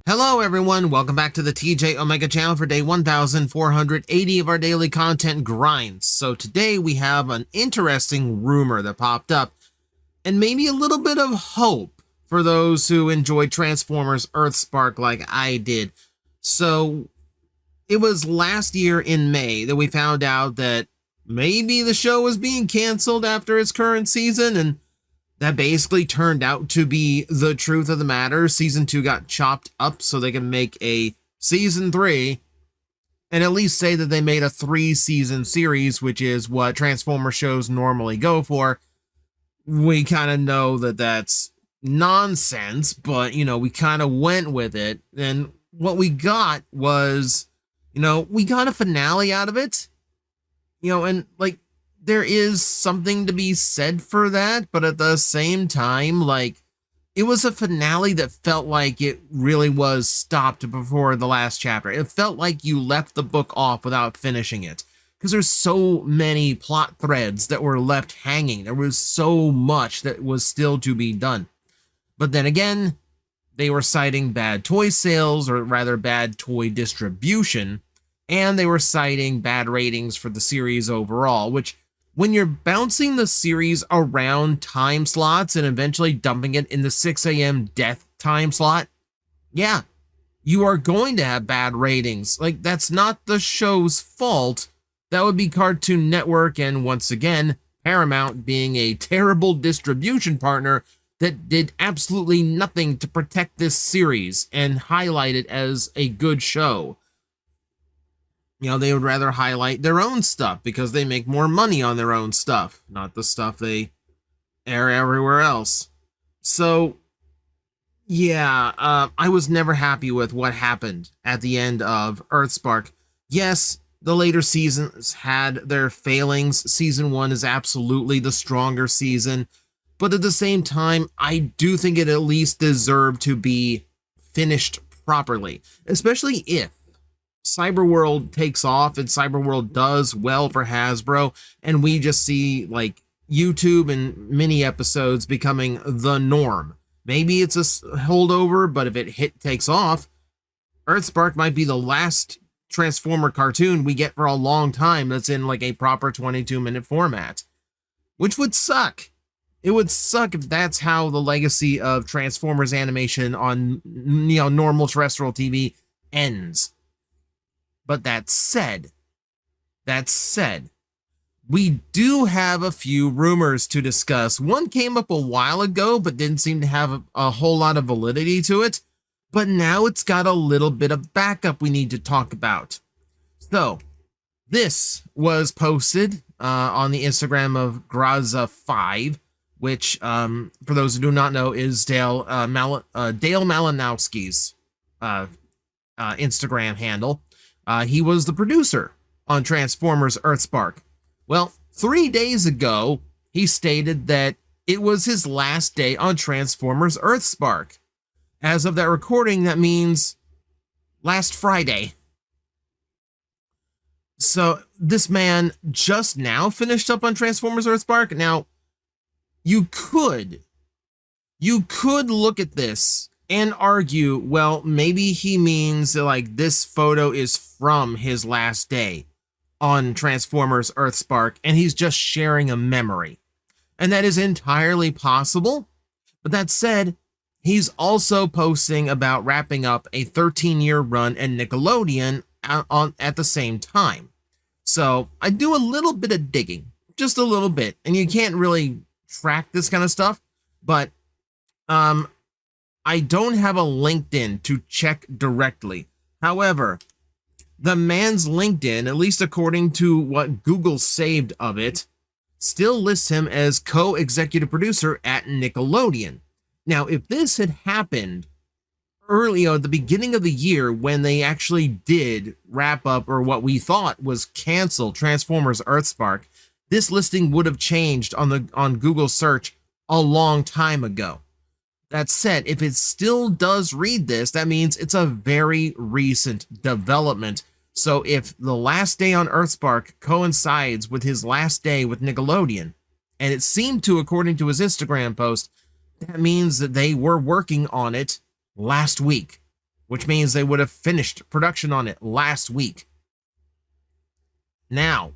Hello everyone, welcome back to the TJOmega channel for day 1480 of our daily content grind. So today we have an interesting rumor that popped up, and maybe a little bit of hope for those who enjoy Transformers Earthspark like I did. So it was last year in May that we found out that maybe the show was being canceled after its current season, and that basically turned out to be the truth of the matter. Season 2 got chopped up so they can make a Season 3 and at least say that they made a 3-season series, which is what Transformer shows normally go for. We kind of know that that's nonsense, but, we kind of went with it. And what we got was, we got a finale out of it, and like, there is something to be said for that, but at the same time, it was a finale that felt like it really was stopped before the last chapter. It felt like you left the book off without finishing it, because there's so many plot threads that were left hanging. There was so much that was still to be done. But then again, they were citing bad toy sales, or rather bad toy distribution, and they were citing bad ratings for the series overall, which, when you're bouncing the series around time slots and eventually dumping it in the 6 a.m. death time slot, yeah, you are going to have bad ratings. That's not the show's fault. That would be Cartoon Network and, once again, Paramount being a terrible distribution partner that did absolutely nothing to protect this series and highlight it as a good show. They would rather highlight their own stuff because they make more money on their own stuff, not the stuff they air everywhere else. So, yeah, I was never happy with what happened at the end of Earthspark. Yes, the later seasons had their failings. Season 1 is absolutely the stronger season, but at the same time, I do think it at least deserved to be finished properly, especially if Cyberworld takes off and Cyberworld does well for Hasbro, and we just see YouTube and mini episodes becoming the norm. Maybe it's a holdover, but if it takes off, Earthspark might be the last Transformer cartoon we get for a long time that's in a proper 22-minute format, which would suck. It would suck if that's how the legacy of Transformers animation on normal terrestrial TV ends. But that said, we do have a few rumors to discuss. One came up a while ago, but didn't seem to have a whole lot of validity to it. But now it's got a little bit of backup we need to talk about. So, this was posted on the Instagram of Graza5, which, for those who do not know, is Dale Malinowski's Instagram handle. He was the producer on Transformers Earthspark. Well, 3 days ago, he stated that it was his last day on Transformers Earthspark. As of that recording, that means last Friday. So this man just now finished up on Transformers Earthspark. Now, you could look at this and argue, well, maybe he means that, this photo is from his last day on Transformers Earthspark, and he's just sharing a memory. And that is entirely possible. But that said, he's also posting about wrapping up a 13-year run at Nickelodeon at the same time. So I do a little bit of digging, just a little bit, and you can't really track this kind of stuff, but I don't have a LinkedIn to check directly. However, the man's LinkedIn, at least according to what Google saved of it, still lists him as co-executive producer at Nickelodeon. Now, if this had happened early at the beginning of the year when they actually did wrap up, or what we thought was cancel, Transformers Earthspark, this listing would have changed on Google search a long time ago. That said, if it still does read this, that means it's a very recent development. So if the last day on Earthspark coincides with his last day with Nickelodeon, and it seemed to, according to his Instagram post, that means that they were working on it last week. which means they would have finished production on it last week. Now,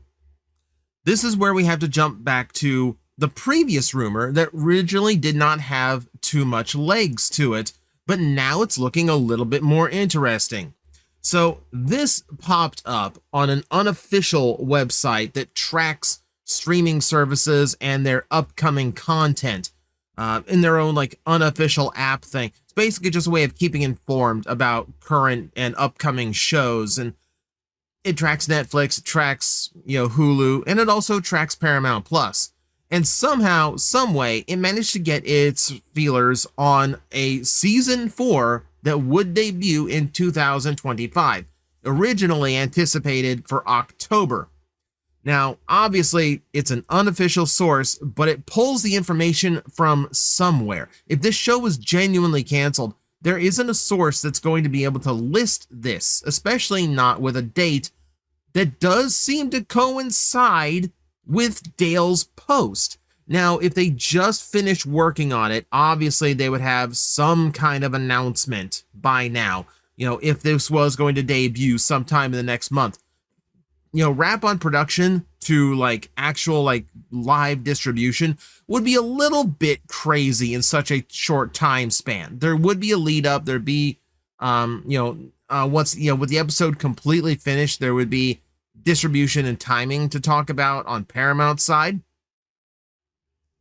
this is where we have to jump back to the previous rumor that originally did not have too much legs to it, but now it's looking a little bit more interesting. So this popped up on an unofficial website that tracks streaming services and their upcoming content in their own like unofficial app thing. It's basically just a way of keeping informed about current and upcoming shows, and it tracks Netflix, it tracks, Hulu, and it also tracks Paramount Plus. And somehow, some way, it managed to get its feelers on a season 4 that would debut in 2025, originally anticipated for October. Now, obviously, it's an unofficial source, but it pulls the information from somewhere. If this show was genuinely canceled, there isn't a source that's going to be able to list this, especially not with a date that does seem to coincide with Dale's post. Now, if they just finished working on it, obviously they would have some kind of announcement by now, if this was going to debut sometime in the next month. Wrap on production to like actual like live distribution would be a little bit crazy in such a short time span. There would be a lead up. There'd be, with the episode completely finished, there would be distribution and timing to talk about on Paramount's side,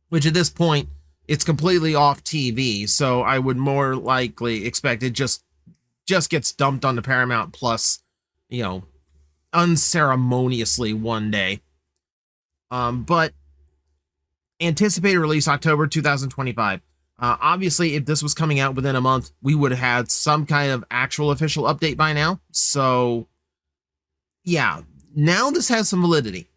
which at this point it's completely off TV. So I would more likely expect it just gets dumped onto Paramount Plus, unceremoniously one day. But anticipated release October 2025. Obviously, if this was coming out within a month, we would have had some kind of actual official update by now. So yeah, now this has some validity.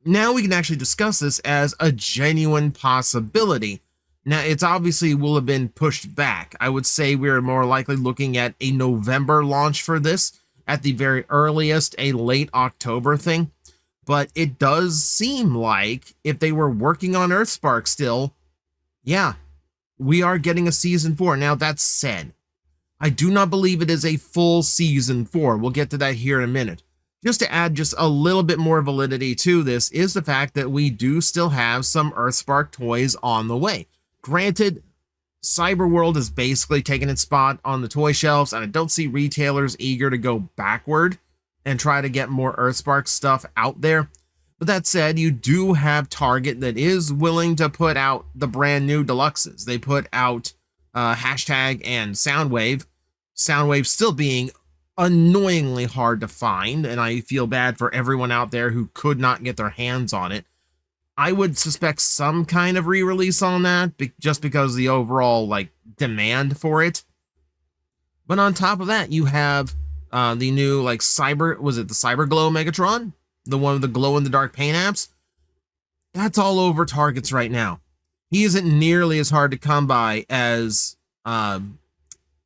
Now we can actually discuss this as a genuine possibility. Now, it's obviously will have been pushed back. I would say we're more likely looking at a November launch for this, at the very earliest, a late October thing. But it does seem like if they were working on Earthspark still, yeah, we are getting a season 4. Now, that said, I do not believe it is a full season 4. We'll get to that here in a minute. Just to add just a little bit more validity to this is the fact that we do still have some Earthspark toys on the way. Granted, Cyberworld has basically taken its spot on the toy shelves, and I don't see retailers eager to go backward and try to get more Earthspark stuff out there. But that said, you do have Target that is willing to put out the brand new deluxes. They put out Hashtag and Soundwave. Soundwave still being annoyingly hard to find, and I feel bad for everyone out there who could not get their hands on it. I would suspect some kind of re-release on that, just because of the overall like demand for it. But on top of that, you have the new like the Cyberglow Megatron, the one with the glow-in-the-dark paint apps. That's all over Targets right now. He isn't nearly as hard to come by as as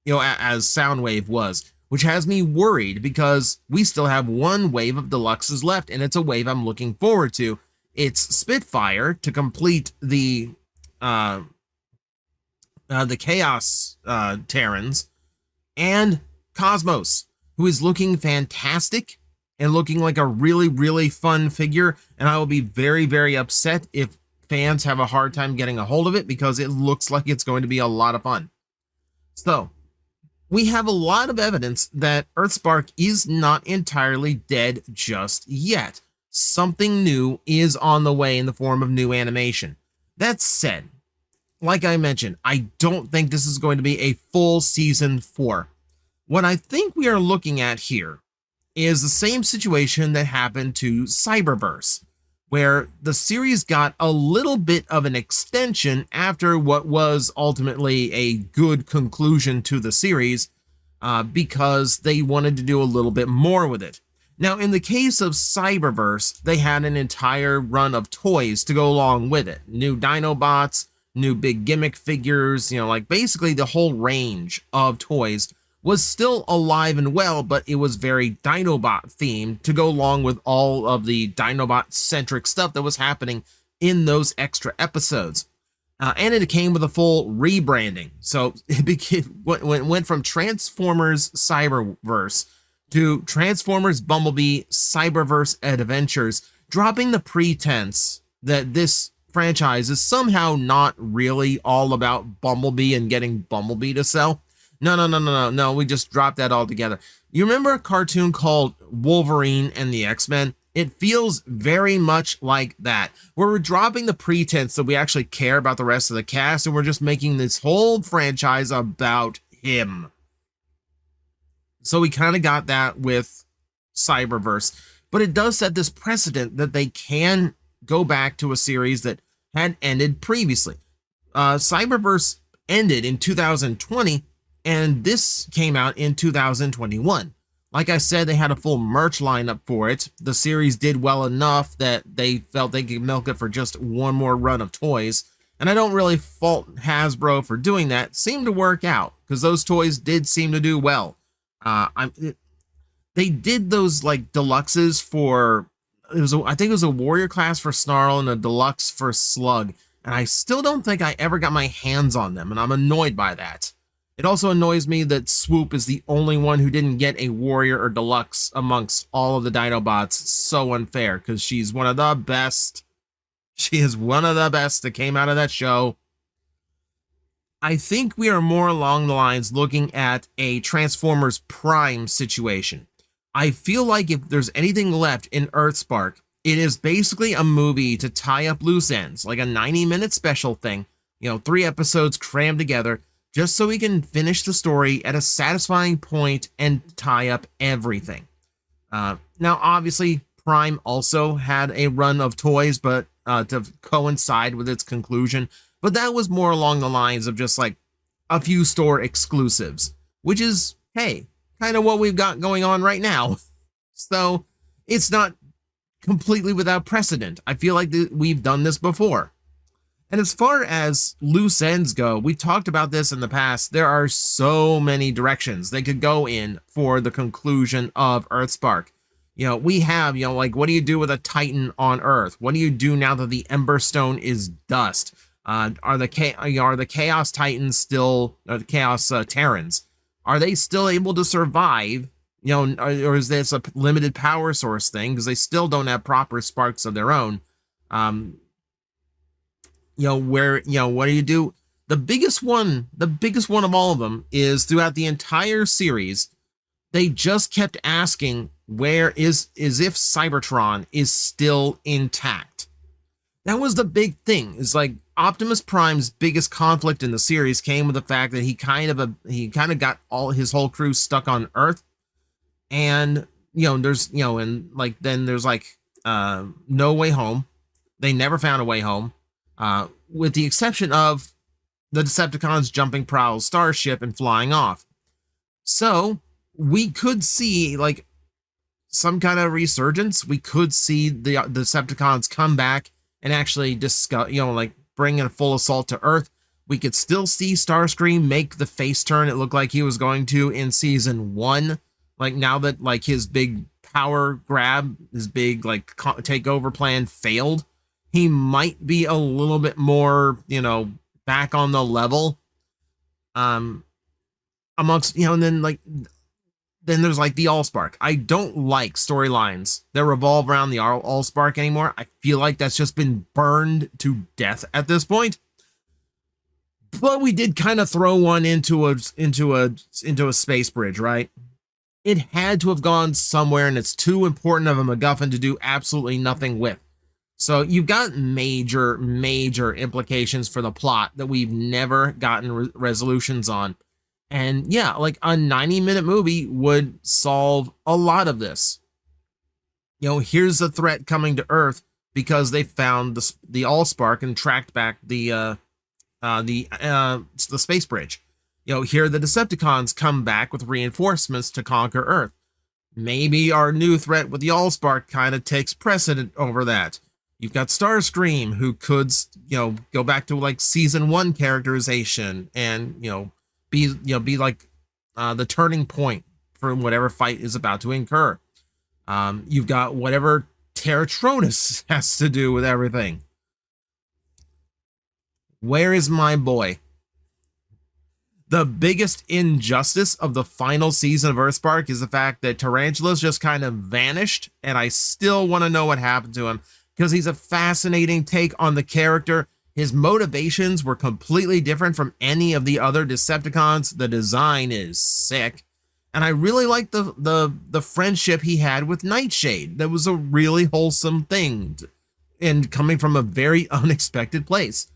Soundwave was, which has me worried because we still have one wave of deluxes left, and it's a wave I'm looking forward to. It's Spitfire to complete the Chaos Terrans, and Cosmos, who is looking fantastic and looking like a really, really fun figure. And I will be very, very upset if fans have a hard time getting a hold of it, because it looks like it's going to be a lot of fun. So we have a lot of evidence that Earthspark is not entirely dead just yet. Something new is on the way in the form of new animation. That said, like I mentioned, I don't think this is going to be a full season 4. What I think we are looking at here is the same situation that happened to Cyberverse, where the series got a little bit of an extension after what was ultimately a good conclusion to the series, because they wanted to do a little bit more with it. Now, in the case of Cyberverse, they had an entire run of toys to go along with it. New Dinobots, new big gimmick figures, like basically the whole range of toys was still alive and well, but it was very Dinobot themed to go along with all of the Dinobot centric stuff that was happening in those extra episodes. And it came with a full rebranding. So it went from Transformers Cyberverse to Transformers Bumblebee Cyberverse Adventures, dropping the pretense that this franchise is somehow not really all about Bumblebee and getting Bumblebee to sell. No, we just dropped that all together. You remember a cartoon called Wolverine and the X-Men? It feels very much like that, where we're dropping the pretense that we actually care about the rest of the cast, and we're just making this whole franchise about him. So we kind of got that with Cyberverse, but it does set this precedent that they can go back to a series that had ended previously. Cyberverse ended in 2020, and this came out in 2021. Like I said, they had a full merch lineup for it. The series did well enough that they felt they could milk it for just one more run of toys. And I don't really fault Hasbro for doing that. It seemed to work out because those toys did seem to do well. They did those like deluxes for, I think it was a warrior class for Snarl and a deluxe for Slug. And I still don't think I ever got my hands on them, and I'm annoyed by that. It also annoys me that Swoop is the only one who didn't get a warrior or deluxe amongst all of the Dinobots. So unfair, because she's one of the best. She is one of the best that came out of that show. I think we are more along the lines looking at a Transformers Prime situation. I feel like if there's anything left in Earthspark, it is basically a movie to tie up loose ends, like a 90-minute special thing, 3 episodes crammed together, just so we can finish the story at a satisfying point and tie up everything. Now, obviously, Prime also had a run of toys, but to coincide with its conclusion, but that was more along the lines of just like a few store exclusives, which is, hey, kind of what we've got going on right now. So it's not completely without precedent. I feel like we've done this before. And as far as loose ends go, we talked about this in the past. There are so many directions they could go in for the conclusion of Earthspark. We have, like, what do you do with a Titan on Earth? What do you do now that the Ember Stone is dust? Are the Chaos Titans still, or the Chaos Terrans, are they still able to survive? Or is this a limited power source thing? Because they still don't have proper sparks of their own. What do you do? The biggest one of all of them is throughout the entire series, they just kept asking where is if Cybertron is still intact. That was the big thing. It's like Optimus Prime's biggest conflict in the series came with the fact that he kind of got all his whole crew stuck on Earth. And there's there's No Way Home. They never found a way home. With the exception of the Decepticons jumping Prowl's starship and flying off. So we could see like some kind of resurgence. We could see the Decepticons come back and actually discuss, bring in a full assault to Earth. We could still see Starscream make the face turn it looked like he was going to in season 1. Like now that like his big power grab, his big like takeover plan failed, he might be a little bit more, back on the level. Amongst, and then there's like the Allspark. I don't like storylines that revolve around the Allspark anymore. I feel like that's just been burned to death at this point. But we did kind of throw one into a space bridge, right? It had to have gone somewhere, and it's too important of a MacGuffin to do absolutely nothing with. So you've got major implications for the plot that we've never gotten resolutions on. And yeah, like a 90-minute movie would solve a lot of this. Here's a threat coming to Earth because they found the Allspark and tracked back the space bridge. Here the Decepticons come back with reinforcements to conquer Earth. Maybe our new threat with the Allspark kind of takes precedent over that. You've got Starscream, who could, go back to like season 1 characterization and, be like the turning point for whatever fight is about to incur. You've got whatever Terratronus has to do with everything. Where is my boy? The biggest injustice of the final season of Earthspark is the fact that Tarantula's just kind of vanished, and I still want to know what happened to him, because he's a fascinating take on the character. His motivations were completely different from any of the other Decepticons. The design is sick, and I really like the friendship he had with Nightshade. That was a really wholesome thing, and coming from a very unexpected place.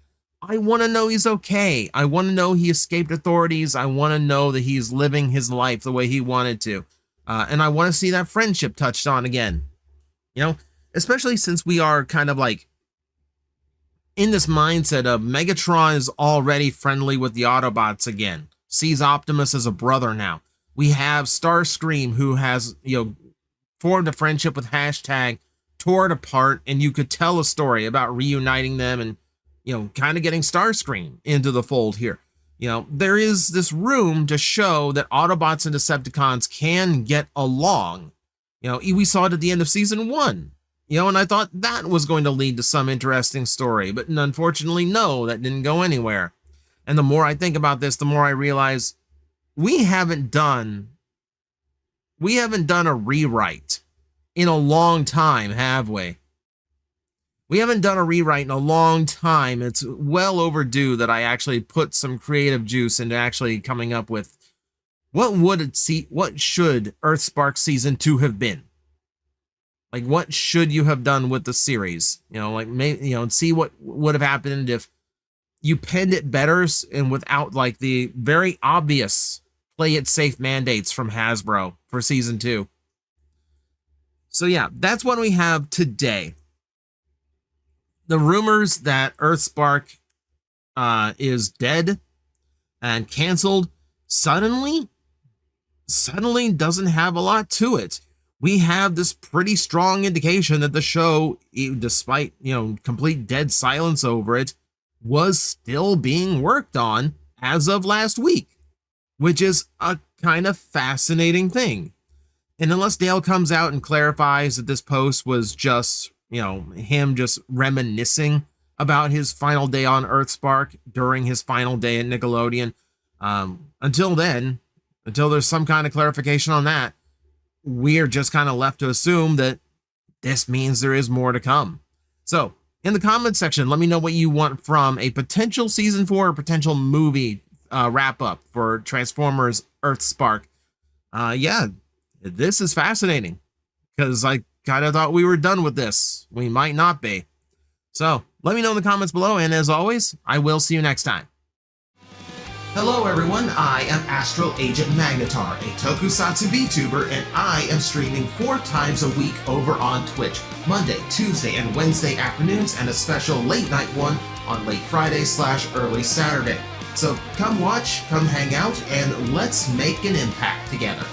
I want to know he's okay. I want to know he escaped authorities. I want to know that he's living his life the way he wanted to. And I want to see that friendship touched on again. You know, especially since we are kind of like in this mindset of Megatron is already friendly with the Autobots again. Sees Optimus as a brother now. We have Starscream, who has, formed a friendship with Hashtag, tore it apart, and you could tell a story about reuniting them and, kind of getting Starscream into the fold here. There is this room to show that Autobots and Decepticons can get along. We saw it at the end of season 1, and I thought that was going to lead to some interesting story, but unfortunately, no, that didn't go anywhere. And the more I think about this, the more I realize we haven't done a rewrite in a long time, have we? We haven't done a rewrite in a long time. It's well overdue that I actually put some creative juice into actually coming up with what should Earthspark season 2 have been? Like, what should you have done with the series? See what would have happened if you penned it better and without like the very obvious play it safe mandates from Hasbro for season 2. So yeah, that's what we have today. The rumors that Earthspark is dead and canceled suddenly doesn't have a lot to it. We have this pretty strong indication that the show, despite, complete dead silence over it, was still being worked on as of last week, which is a kind of fascinating thing. And unless Dale comes out and clarifies that this post was just, him just reminiscing about his final day on Earthspark during his final day at Nickelodeon, until there's some kind of clarification on that, we're just kind of left to assume that this means there is more to come. So in the comment section, let me know what you want from a potential season 4 or potential movie wrap up for Transformers Earthspark. Yeah, this is fascinating because I kind of thought we were done with this. We might not be. So let me know in the comments below, and as always, I will see you next time. Hello everyone, I am Astral Agent Magnetar, a Tokusatsu VTuber, and I am streaming 4 times a week over on Twitch, Monday, Tuesday, and Wednesday afternoons, and a special late night one on late Friday/early Saturday. So come watch, come hang out, and let's make an impact together.